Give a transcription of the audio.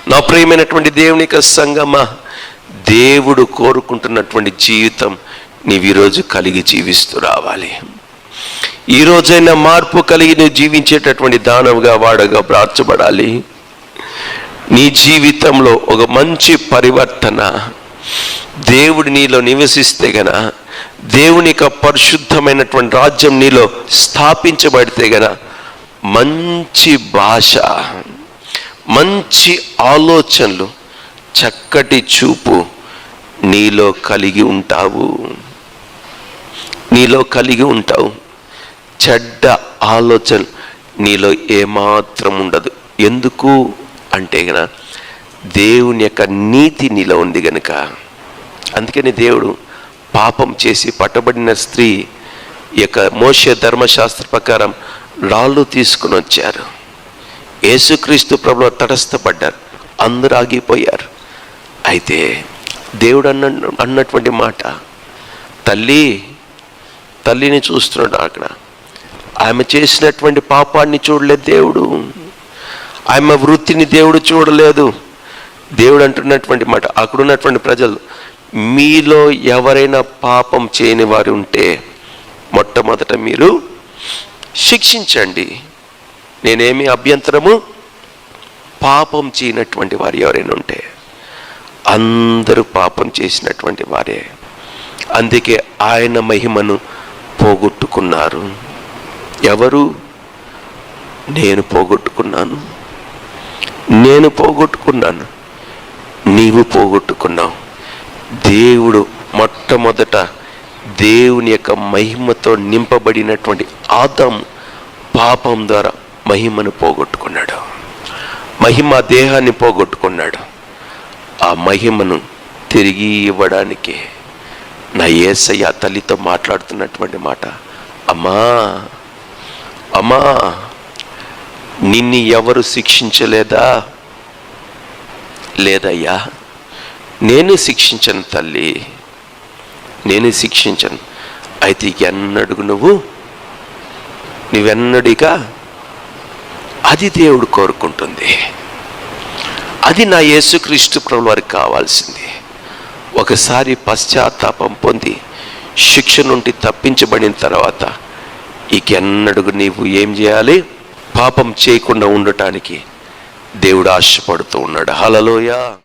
నా ప్రియమైనటువంటి దేవుని యొక్క సంగమా, దేవుడు కోరుకుంటున్నటువంటి జీవితం నీవు ఈరోజు కలిగి జీవిస్తూ రావాలి. ఈ రోజైనా మార్పు కలిగి నువ్వు జీవించేటటువంటి దానవుగా వాడగా మార్చబడాలి. నీ జీవితంలో ఒక మంచి పరివర్తన దేవుడు నీలో నివసిస్తే గన, దేవుని యొక్క పరిశుద్ధమైనటువంటి రాజ్యం నీలో స్థాపించబడితే గన, మంచి భాష, మంచి ఆలోచనలు, చక్కటి చూపు నీలో కలిగి ఉంటావు. చెడ్డ ఆలోచన నీలో ఏమాత్రం ఉండదు. ఎందుకు అంటే గన దేవుని యొక్క నీతి నీలో ఉంది గనుక. అందుకని దేవుడు పాపం చేసి పట్టబడిన స్త్రీ యొక్క మోషే ధర్మశాస్త్ర ప్రకారం రాళ్ళు తీసుకుని వచ్చారు. యేసుక్రీస్తు ప్రభువు తటస్థపడ్డారు, అందరూ ఆగిపోయారు. అయితే దేవుడు అన్నటువంటి మాట, తల్లిని చూస్తున్నాడు. అక్కడ ఆమె చేసినటువంటి పాపాన్ని చూడలేదు దేవుడు, ఆమె వృత్తిని దేవుడు చూడలేదు. దేవుడు అంటున్నటువంటి మాట, అక్కడ ఉన్నటువంటి ప్రజలు, మీలో ఎవరైనా పాపం చేయని వారు ఉంటే మొట్టమొదట మీరు శిక్షించండి. నేనేమి అభ్యంతరము, పాపం చేయనటువంటి వారు ఎవరైనా ఉంటే. అందరూ పాపం చేసినటువంటి వారే. అందుకే ఆయన మహిమను పోగొట్టుకున్నారు. ఎవరు? నేను పోగొట్టుకున్నాను, నీవు పోగొట్టుకున్నావు. దేవుడు మొట్టమొదట దేవుని యొక్క మహిమతో నింపబడినటువంటి ఆదాము పాపం ద్వారా మహిమను పోగొట్టుకున్నాడు, మహిమ దేహాన్ని పోగొట్టుకున్నాడు. ఆ మహిమను తిరిగి ఇవ్వడానికి నా యేసయ్య తల్లితో మాట్లాడుతున్నటువంటి మాట, అమ్మా నిన్ను ఎవరు శిక్షించలేదా? లేదయ్యా, నేను శిక్షించను తల్లి, నేను శిక్షించను. అయితే ఎన్నడుగు నువ్వెన్నడిగా, అది దేవుడు కోరుకుంటుంది. అది నా యేసుక్రీస్తు ప్రభువు వారికి కావాల్సింది. ఒకసారి పశ్చాత్తాపం పొంది శిక్ష నుండి తప్పించబడిన తర్వాత ఇకెన్నడుగు నీవు ఏం చేయాలి? పాపం చేయకుండా ఉండటానికి దేవుడు ఆశపడుతూ ఉన్నాడు. హల్లెలూయా.